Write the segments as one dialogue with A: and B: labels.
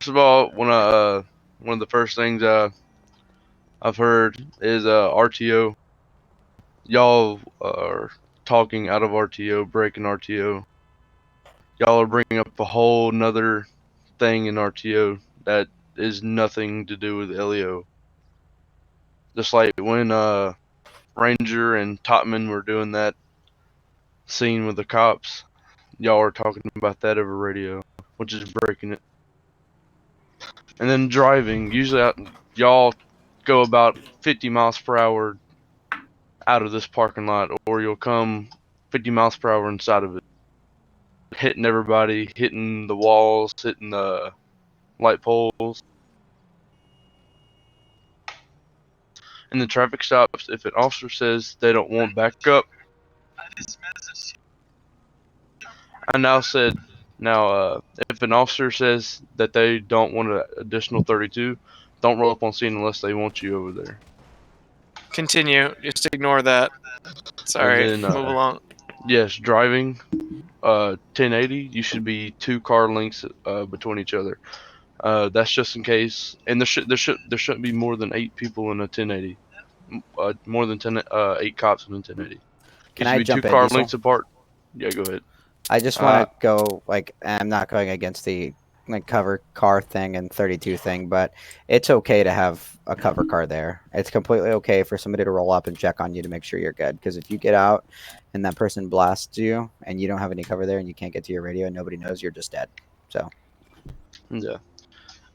A: of all, one of the first things I've heard is RTO. Y'all are talking out of RTO, breaking RTO. Y'all are bringing up a whole nother thing in RTO that is nothing to do with LEO. Just like when Ranger and Topman were doing that scene with the cops, y'all are talking about that over radio, which is breaking it. And then driving, usually y'all go about 50 miles per hour out of this parking lot, or you'll come 50 miles per hour inside of it, hitting everybody, hitting the walls, hitting the light poles. In the traffic stops, if an officer says they don't want backup, I now said, if an officer says that they don't want an additional 32, don't roll up on scene unless they want you over there.
B: Continue. Just ignore that. Sorry.
A: And then,
B: move along.
A: Yes, driving 1080, you should be 2 car lengths between each other. That's just in case. And there shouldn't be more than 8 people in a 1080. More than 8 cops in a 1080.
C: Can
A: You should
C: I
A: be
C: jump
A: 2
C: in,
A: car
C: Diesel?
A: lengths apart. Yeah, go ahead.
C: I just want to go, like, I'm not going against the cover car thing and 32 thing, but it's okay to have a cover car there. It's completely okay for somebody to roll up and check on you to make sure you're good. Because if you get out and that person blasts you and you don't have any cover there and you can't get to your radio and nobody knows, you're just dead. So.
A: Yeah.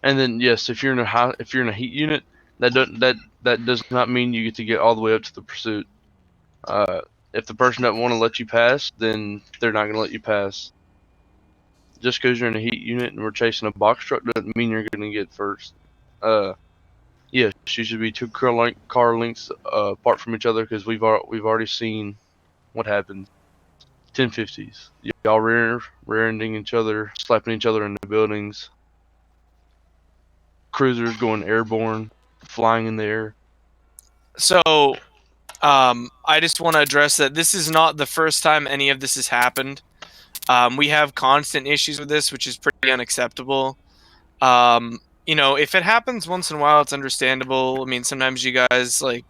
A: And then yes, if you're in a heat unit, that does not mean you get to get all the way up to the pursuit. If the person doesn't want to let you pass, then they're not going to let you pass. Just because you're in a heat unit and we're chasing a box truck doesn't mean you're going to get first. Yes, you should be 2 car lengths apart from each other because we've already seen what happened. 1050s, y'all rear-ending each other, slapping each other into buildings. Cruisers going airborne, flying in the air.
B: So, I just want to address that this is not the first time any of this has happened. We have constant issues with this, which is pretty unacceptable. You know, if it happens once in a while, it's understandable. I mean, sometimes you guys, like,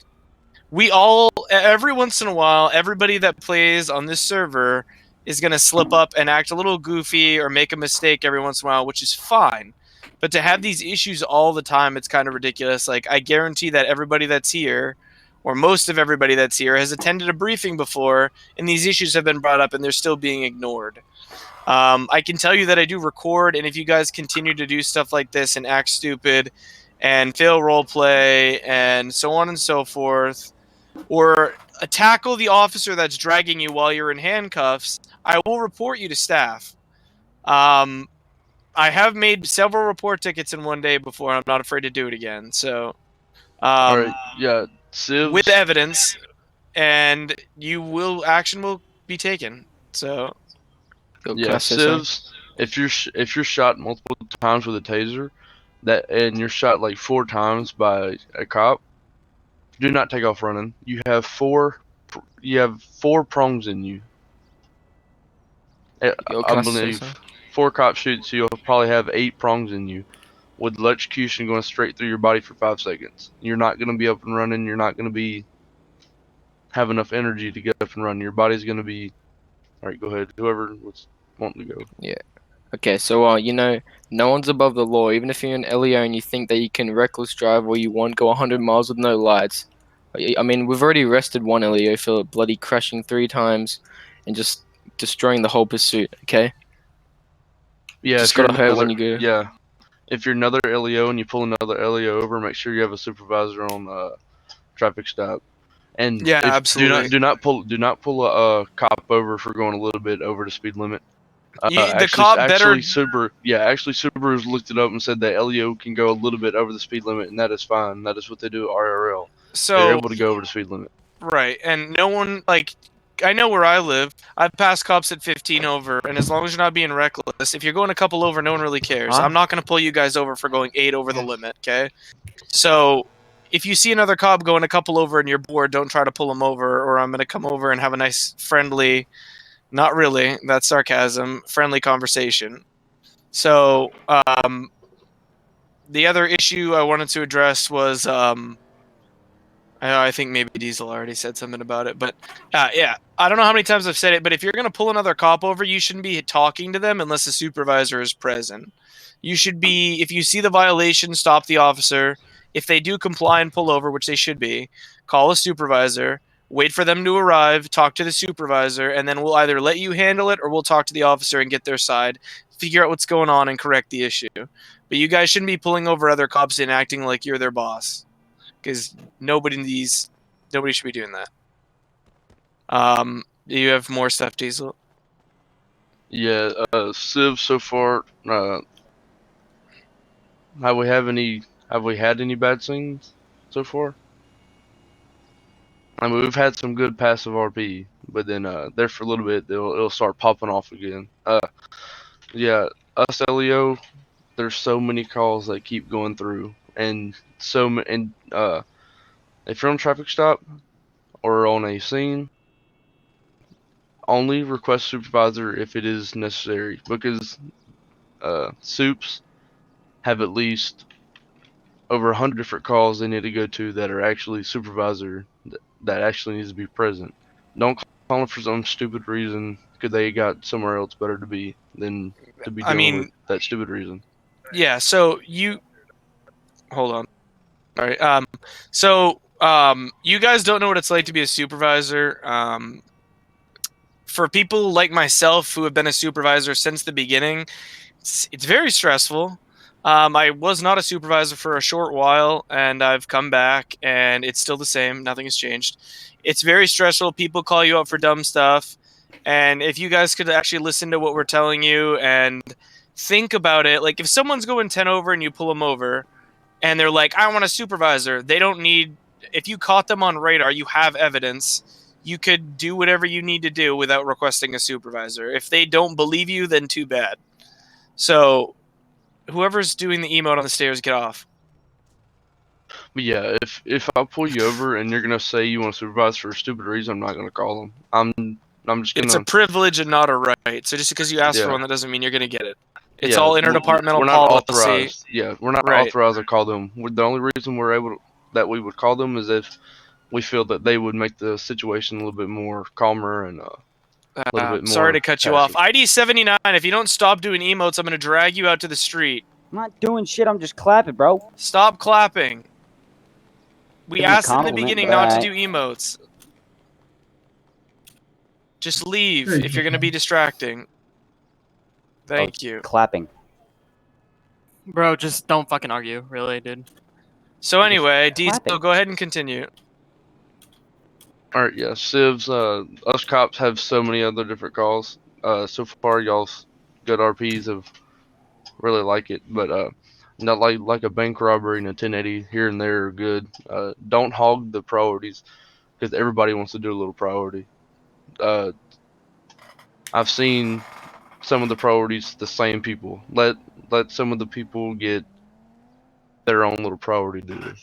B: every once in a while, everybody that plays on this server is going to slip up and act a little goofy or make a mistake every once in a while, which is fine. But to have these issues all the time, it's kind of ridiculous. Like, I guarantee that everybody that's here, or most of everybody that's here, has attended a briefing before, and these issues have been brought up, and they're still being ignored. I can tell you that I do record, and if you guys continue to do stuff like this and act stupid and fail roleplay and so on and so forth, or tackle the officer that's dragging you while you're in handcuffs, I will report you to staff. I have made several report tickets in one day before. I'm not afraid to do it again. So,
A: All right, yeah, civs,
B: with evidence, and action will be taken. So,
A: yeah, civs. If you're shot multiple times with a taser, and you're shot like 4 times by a cop, do not take off running. You have 4 prongs in you. I believe 4 cops shoot, so you'll probably have 8 prongs in you, with electrocution going straight through your body for 5 seconds. You're not going to be up and running. You're not going to have enough energy to get up and run. Your body's going to be... Alright, go ahead. Whoever was wanting to go.
D: Yeah. Okay, so, you know, no one's above the law. Even if you're an LEO and you think that you can reckless drive or you want go 100 miles with no lights. I mean, we've already arrested one LEO for bloody crashing 3 times and just destroying the whole pursuit, okay?
A: Yeah,
D: just gotta hurt when you go.
A: Yeah. If you're another LEO and you pull another LEO over, make sure you have a supervisor on traffic stop. And
B: yeah, absolutely.
A: Do not pull a cop over for going a little bit over the speed limit. Subaru's looked it up and said that LEO can go a little bit over the speed limit, and that is fine. That is what they do at RRL.
B: So
A: they're able to go over the speed limit.
B: Right, and no one, like, I know where I live. I've passed cops at 15 over, and as long as you're not being reckless, if you're going a couple over, no one really cares. I'm not going to pull you guys over for going 8 over the limit, okay? So, if you see another cop going a couple over and you're bored, don't try to pull him over, or I'm going to come over and have a nice, friendly, not really, that's sarcasm, friendly conversation. So, The other issue I wanted to address was I think maybe Diesel already said something about it, but yeah, I don't know how many times I've said it, but if you're gonna pull another cop over, you shouldn't be talking to them unless the supervisor is present. You should be, if you see the violation, stop the officer. If they do comply and pull over, which they should be, call a supervisor, wait for them to arrive, talk to the supervisor, and then we'll either let you handle it or we'll talk to the officer and get their side, figure out what's going on, and correct the issue. But you guys shouldn't be pulling over other cops and acting like you're their boss, because nobody should be doing that. Do you have more stuff, Diesel?
A: Yeah, Civ so far. Have we had any bad scenes so far? I mean, we've had some good passive RP, but then there for a little bit, it'll start popping off again. Yeah, us LEO. There's so many calls that keep going through, and if you're on a traffic stop or on a scene, only request supervisor if it is necessary, because soups have at least over 100 different calls they need to go to that are actually supervisor that actually needs to be present. Don't call them for some stupid reason because they got somewhere else better to be than to be
B: I
A: dealing
B: mean,
A: with that stupid reason.
B: yeah. So you hold on. All right. You guys don't know what it's like to be a supervisor. For people like myself who have been a supervisor since the beginning, it's very stressful. I was not a supervisor for a short while, and I've come back, and it's still the same. Nothing has changed. It's very stressful. People call you out for dumb stuff, and if you guys could actually listen to what we're telling you and think about it, like if someone's going 10 over and you pull them over, and they're like, "I want a supervisor," they don't need. If you caught them on radar, you have evidence. You could do whatever you need to do without requesting a supervisor. If they don't believe you, then too bad. So whoever's doing the emote on the stairs, get off.
A: But yeah, if I pull you over and you're gonna say you want to supervise for a stupid reason, I'm not gonna call them. I'm just
B: It's a
A: gonna
B: privilege and not a right. So just because you ask for
A: yeah
B: one, that doesn't mean you're gonna get it. It's
A: yeah.
B: all
A: We're
B: interdepartmental
A: not
B: policy.
A: authorized. Yeah, we're not
B: Right.
A: authorized to call them. The only reason that we would call them is if we feel that they would make the situation a little bit more calmer and a little bit more.
B: Sorry to cut you off.
A: passive.
B: ID 79. If you don't stop doing emotes, I'm gonna drag you out to the street.
E: I'm not doing shit. I'm just clapping, bro.
B: Stop clapping. We
E: Give me a
B: asked in the
E: compliment,
B: beginning
E: but
B: not to
E: alright.
B: do emotes. Just leave if you're gonna be distracting. Thank you.
E: Clapping.
F: Bro, just don't fucking argue, really, dude.
B: So anyway,
E: clapping.
B: Diesel, go ahead and continue.
A: Alright, yeah, Civs, us cops have so many other different calls. So far, y'all's good RPs have really like it, but not like a bank robbery and a 1080 here and there are good. Don't hog the priorities because everybody wants to do a little priority. I've seen some of the priorities the same people. Let some of the people get their own little priority duty.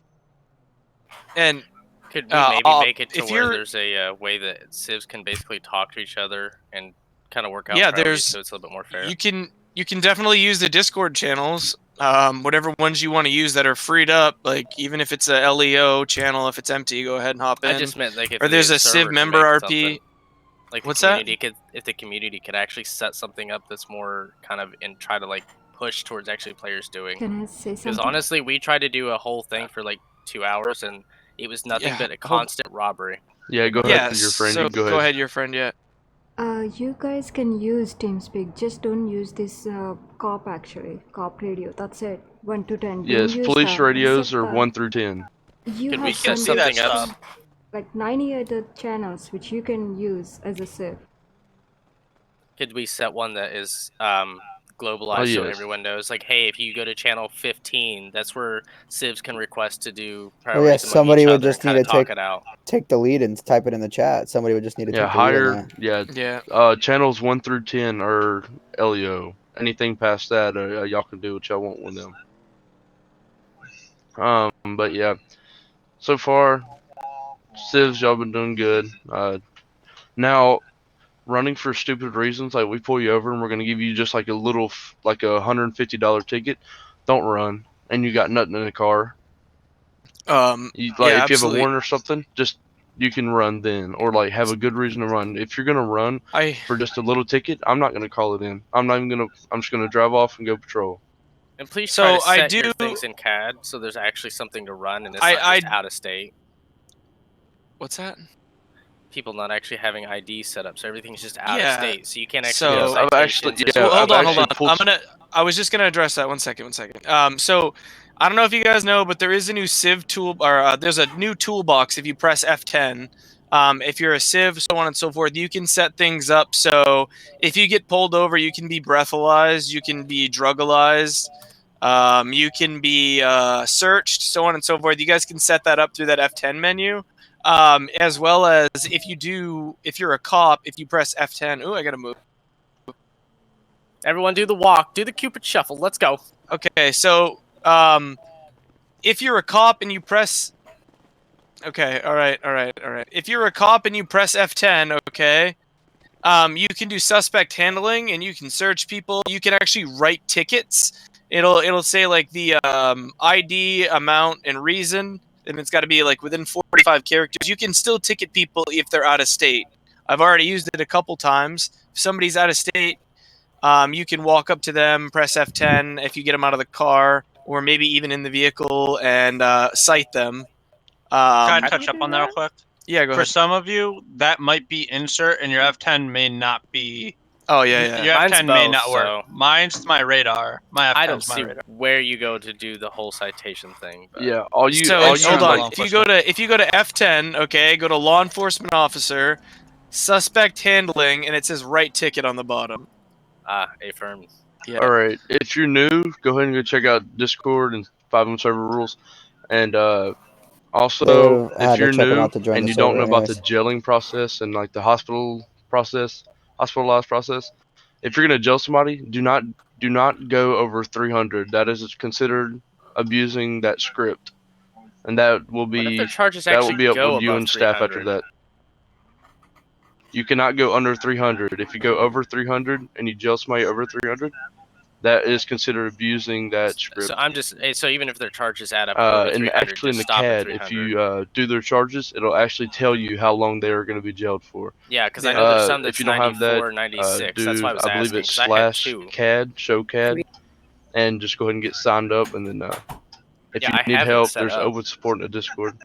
B: And
G: Could we maybe make it to
B: if
G: where
B: you're-
G: there's a way that civs can basically talk to each other and kind of work out
B: Yeah,
G: priorities so it's a little bit more fair?
B: you can definitely use the Discord channels, whatever ones you want to use that are freed up. Like even if it's a LEO channel, if it's empty, go ahead and hop in.
G: I just meant like if
B: or there's
G: the
B: a
G: server
B: Civ
G: can
B: member
G: make
B: RP.
G: something, like
B: What's
G: the
B: that?
G: community could, if the community could actually set something up that's more kind of and try to like push towards actually players doing.
H: Can I say
G: Because
H: something?
G: honestly, we tried to do a whole thing for like 2 hours and it was nothing
B: Yeah,
G: but a
B: hold-
G: constant robbery.
A: Yeah, go
B: Yeah,
A: ahead, your friend.
B: so
A: You go ahead.
B: your friend. Yeah.
H: You guys can use TeamSpeak. Just don't use this cop actually. Cop radio. That's it. 1 to 10.
A: Yes,
H: Don't use
A: police
H: that.
A: radios
H: Except
A: are 1 through 10.
H: You
G: Could
H: have
G: we set
H: some
G: something up?
H: like 90 other channels which you can use as a Civ.
G: Could we set one that is globalized
A: Oh,
G: so
A: yes.
G: everyone knows? Like, hey, if you go to channel 15, that's where civs can request to do
C: yeah,
G: priorities among
C: somebody
G: each
C: would
G: other
C: just
G: and kind
C: need
G: of
C: to
G: talk
C: take-
G: it out.
C: Take the lead and type it in the chat. Somebody would just need to
A: Yeah,
C: take the lead on
A: higher.
C: that.
A: Yeah. Channels 1 through 10 are LEO. Anything past that, y'all can do what y'all want with them. But yeah, so far, Civs, y'all been doing good. Now, running for stupid reasons, like we pull you over and we're gonna give you just like a little, like a $150 ticket. Don't run. and you got nothing in the car, you, like
B: Yeah,
A: if you have a
B: absolutely.
A: warrant or something, just you can run then, or like have a good reason to run. If you're gonna run for just a little ticket, I'm not gonna call it in. I'm not even gonna. I'm just gonna drive off and go patrol.
G: And please
B: So
G: try to
B: I
G: set
B: do-
G: your things in CAD so there's actually something to run and it's not
B: I
G: just out of state.
B: What's that?
G: People not actually having ID set up, so everything's just out of
B: Yeah,
G: state. So you can't actually
B: so-
G: get
A: I've actually,
G: citations.
B: So hold
A: I've
B: on, hold
A: actually
B: on.
A: pulled.
B: I was just gonna address that. One second. So I don't know if you guys know, but there is a new Civ tool, or there's a new toolbox if you press F10. If you're a Civ, so on and so forth, you can set things up so if you get pulled over, you can be breathalyzed, you can be drugalized, you can be searched, so on and so forth. You guys can set that up through that F10 menu. As well as if you're a cop, if you press F10. Ooh, I gotta move.
G: Everyone do the walk, do the Cupid shuffle. Let's go.
B: Okay, so if you're a cop and you press, okay, all right. If you're a cop and you press F10, okay, you can do suspect handling and you can search people. You can actually write tickets. It'll say like the ID, amount, and reason, and it's got to be like within 45 characters. You can still ticket people if they're out of state. I've already used it a couple times. If somebody's out of state, you can walk up to them, press F10 if you get them out of the car, or maybe even in the vehicle, and cite them.
I: Can I touch up on that real quick?
B: Yeah, go
I: For
B: ahead.
I: some of you, that might be insert, and your F10 may not be.
B: Oh yeah.
I: Your
G: Mine's
I: F10 may
G: both,
I: not work.
G: so-
I: Mine's my radar. My F10's
G: I don't
I: my
G: see
I: radar.
G: where you go to do the whole citation thing. But
A: Yeah, all you,
B: So
A: all you
B: hold on.
A: like.
B: If you go to F10, okay, go to law enforcement officer, suspect handling, and it says write ticket on the bottom.
G: affirm.
B: Yeah.
A: All right, if you're new, go ahead and go check out Discord and 5M server rules, and also
C: I had
A: if
C: to
A: you're
C: check 'em
A: new
C: out to join
A: and
C: the
A: you don't
C: server
A: know about the
C: anyways.
A: jailing process and like the hospitalized process, if you're gonna jail somebody, do not go over 300. That is considered abusing that script, and that will
G: What if their
A: be
G: charges
A: that will
G: actually
A: be up
G: go
A: with you
G: above
A: and staff after
G: 300?
A: that. You cannot go under 300. If you go over 300 and you jail somebody over 300, that is considered abusing that script.
G: So I'm just so even if their charges add up over
A: And
G: 300,
A: actually in
G: just
A: the
G: stop at
A: CAD,
G: 300.
A: if you do their charges, it'll actually tell you how long they are going to be jailed for.
G: Yeah, because I know there's some
A: if
G: that's
A: you don't have that,
G: 94, 96. That's
A: do
G: why I was
A: I believe
G: asking.
A: it's
G: 'Cause I had
A: slash
G: two.
A: CAD, show CAD, and just go ahead and get signed up, and then if
G: Yeah,
A: you
G: I
A: need
G: have it
A: help,
G: set
A: there's
G: up.
A: open support in the Discord.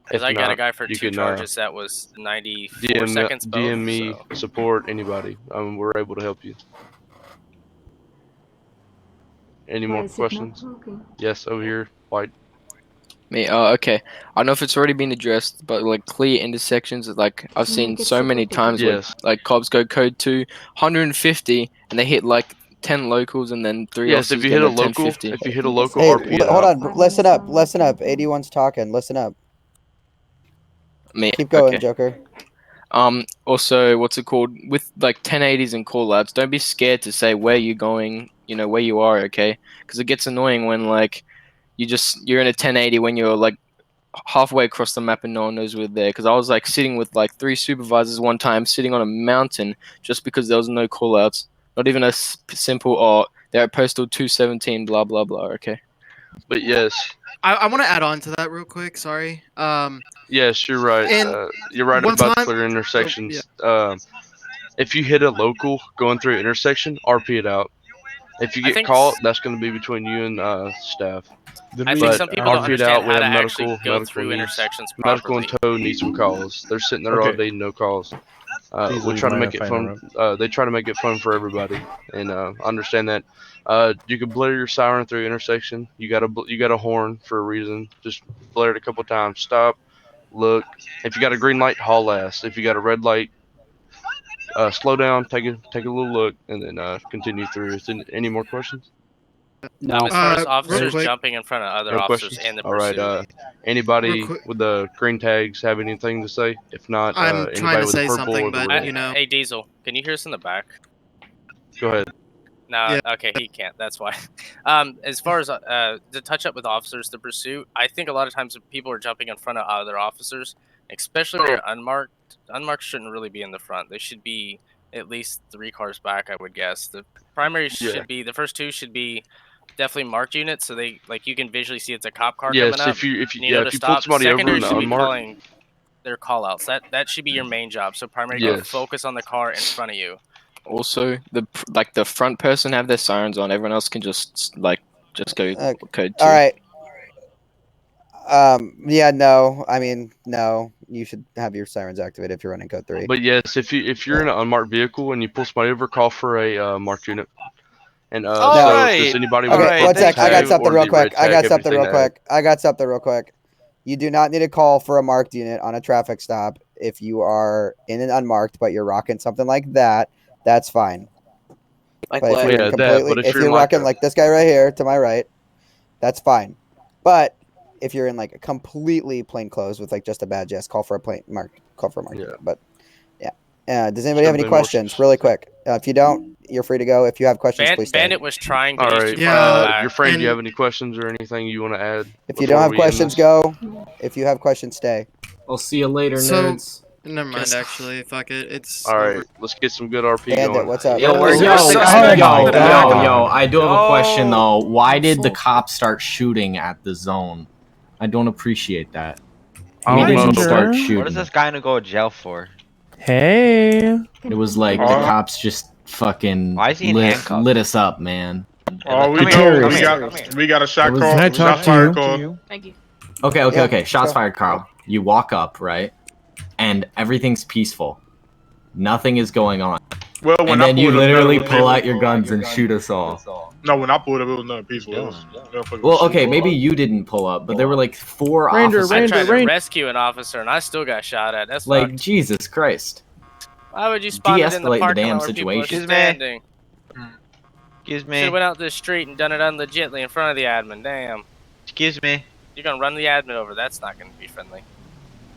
G: Because
A: If
G: I got a
A: not,
G: guy for
A: you
G: two
A: can
G: charges that was 94
A: DM
G: seconds both.
A: DM me
G: So.
A: support anybody. We're able to help you. Any
H: Why
A: more
H: is it not
A: questions?
H: working?
A: Yes, over here, White.
D: Me, okay. I don't know if it's already been addressed, but like clear intersections, like I've seen
H: Make it
D: so
H: super
D: many
H: big.
D: times where
A: Yes.
D: like cops go code 2, 150, and they hit like 10 locals, and then 3
A: Yes, if
D: officers
A: you
D: get
A: hit a
D: a
A: local,
D: 1050.
A: if you hit a
H: Yes,
A: local,
C: Hey,
H: it's
A: RP it
C: hold
A: out.
C: on. Listen up. Listen up. 81's talking. Listen up.
D: Me,
C: Keep going,
D: okay.
C: Joker.
D: Also, what's it called? With like 1080s and call outs, don't be scared to say where you're going, where you are, okay? Because it gets annoying when like you're in a 1080 when you're like halfway across the map and no one knows we're there. Because I was like sitting with like 3 supervisors one time, sitting on a mountain just because there was no call outs. Not even a simple, they're at postal 217, blah blah blah. Okay.
A: But yes,
F: I want to add on to that real quick. Sorry.
A: yes, you're right.
F: And
A: You're right
F: one
A: about
F: time-
A: clear
F: Oh,
A: intersections. If you hit a local going through an intersection, RP it out. If you
G: I
A: get
G: think
A: caught, that's going to be between you and staff.
G: I think
A: But
G: some people don't
A: RP it
G: understand
A: out. We
G: how
A: have
G: to actually go
A: medical
G: through
A: needs.
G: intersections
A: Medical and
G: properly.
A: tow need some calls. They're sitting there all day, no calls. We try to make it fun. They try to make it fun for everybody, and I understand that. You can blare your siren through intersection. You got a horn for a reason. Just blare it a couple times. Stop, look. If you got a green light, haul ass. If you got a red light, slow down, take a little look, and then continue through. Is there any more questions?
E: No.
G: As far as
F: real
G: officers
F: quick.
G: jumping in front of other
A: No
G: officers
A: questions.
G: and the
A: All right.
G: pursuit.
A: Anybody
F: Real quick.
A: with the green tags have anything to say? If not,
F: I'm trying
A: anybody
F: to
A: with the
F: say
A: purple
F: something,
A: or the
F: but
A: red.
F: you know.
G: Hey Diesel, can you hear us in the back?
A: Go ahead.
G: No,
F: Yeah.
G: okay, he can't. That's why. As far as to touch up with officers, the pursuit, I think a lot of times people are jumping in front of other officers, especially when you're unmarked. Unmarked shouldn't really be in the front. They should be at least 3 cars back, I would guess. The primary
A: Yeah.
G: should be the first 2 should be definitely marked units, so they you can visually see it's a cop car
A: Yes,
G: coming up.
A: if you
G: And you know to
A: if you pulled
G: stop.
A: somebody over
G: Secondary
A: in the
G: should be
A: unmarked,
G: calling their call outs. That should be your main job. So primary can
A: yes.
G: focus on the car in front of you.
D: Also, the front person have their sirens on. Everyone else can just go code 2.
C: All right. Yeah, no. I mean, no. You should have your sirens activated if you're running code 3.
A: But yes, if you're in an unmarked vehicle and you pull somebody over, call for a marked unit. And so if there's anybody with a
C: Okay, one
A: purple
C: sec. I got
A: tag
C: something
A: or
C: real
A: the
C: quick.
A: red tag, everything to add.
C: You do not need to call for a marked unit on a traffic stop if you are in an unmarked, but you're rocking something like that. That's fine.
J: Like
C: But if
J: what?
C: you're in completely,
A: but
C: if
A: you're
C: you're
A: in like
C: rocking like this guy right here to my right, that's fine. But if you're in like a completely plain clothes with like just a badge, yes, call for a marked
A: Yeah.
C: unit. But yeah. Does anybody have any
A: Something more
C: questions? Really quick. If you don't, you're free to go. If you have questions, please stay.
G: Bandit was trying,
A: All
G: but he's
A: right.
G: too far in the back.
A: Your friend, do you have any questions or anything you want to add?
C: If you don't have questions, go. If you have questions, stay.
K: I'll see you later,
F: So,
K: nerds.
F: never mind. Actually, fuck it. It's
A: All
F: over.
A: right, let's get some good RP
C: Bandit,
A: going.
C: what's up?
K: Yo,
F: Is there a
K: yo,
F: suspect?
K: I do have a question though. Why did the cops start shooting at the zone? I don't appreciate that.
A: I don't know.
K: Start shooting.
J: What is this guy gonna go to jail for?
K: Hey. It was like the cops just fucking
J: Why is he in handcuffs?
K: lit us up, man.
L: Oh, we
J: Come
L: know.
J: here.
L: We got a shot
K: Was-
L: call.
K: Can I
L: Shot fired call.
F: Thank you.
K: Okay. Shots
C: go.
K: fired, Carl. You walk up, right? And everything's peaceful. Nothing is going on.
L: Well, when
K: And
L: I
K: then you
L: pulled up,
K: literally
L: nothing was
K: pull out
L: peaceful.
K: your guns and shoot us all.
L: No, when I pulled up, it was nothing peaceful. It was motherfuckers
K: Well,
L: shooting.
K: okay, maybe you didn't pull up, but there were like 4
F: Ranger,
K: officers.
G: I tried to rescue an officer and I still got shot at. That's
K: Like,
G: fucked.
K: Jesus Christ.
G: Why would you spawn it in the
K: De-escalate the
G: parking
K: damn
G: lot where people are
K: situation.
G: standing?
J: Excuse
G: Should
J: me.
G: have went out this street and done it legitly in front of the admin. Damn.
J: Excuse me.
G: You're gonna run the admin over. That's not gonna be friendly.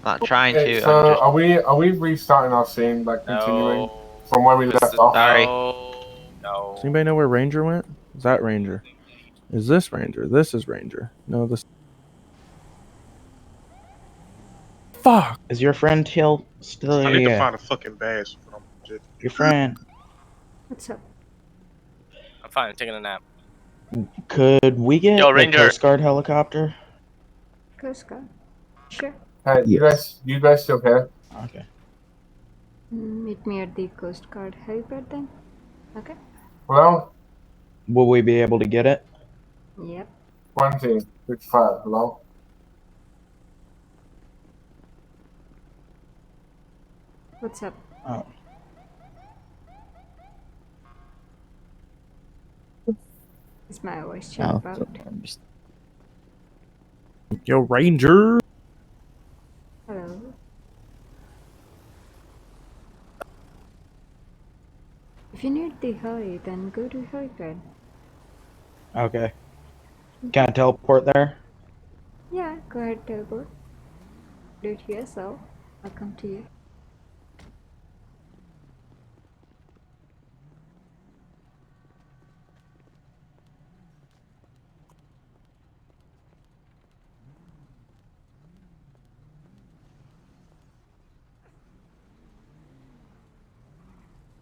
J: Not trying
L: Hey,
J: to.
L: so
J: I'm just...
L: are we restarting our scene, like continuing
G: No.
L: from where we left off?
J: Sorry.
G: No.
M: Does anybody know where Ranger went? Is that Ranger? Is this Ranger? This is Ranger. No, this. Fuck.
N: Is your friend still
L: I need to
N: here?
L: find a fucking badge.
N: Your friend.
H: What's up?
G: I'm fine. I'm taking a nap.
N: Could we get
G: Yo,
N: the
G: Ranger.
N: Coast Guard helicopter?
H: Coast Guard. Sure.
L: Hey, you guys still care?
N: Okay.
H: Meet me at the Coast Guard helipad then. Okay.
L: Well,
N: Will we be able to get it?
H: Yep.
L: 2055. Hello.
H: What's up?
N: Oh.
H: Is my voice chat about?
M: Yo, Ranger.
H: Hello. If you need the heli, then go to helipad.
N: Okay. Can I teleport there?
H: Yeah, go ahead, teleport. Do it yourself. I'll come to you.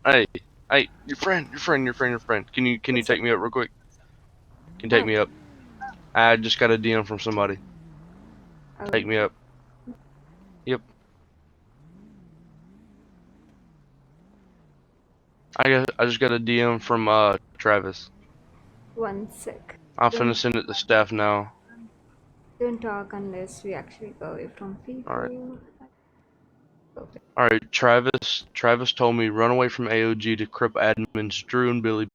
A: Hey, your friend. Can you take me up real quick? Can you take me up? I just got a DM from somebody. Take me up. Yep. I just got a DM from Travis.
H: 1 sec.
A: I'm finna send it to staff now.
H: Don't talk unless we actually go away from people.
A: Alright. Alright, Travis told me run away from AOG to Crip admins Drew and Billy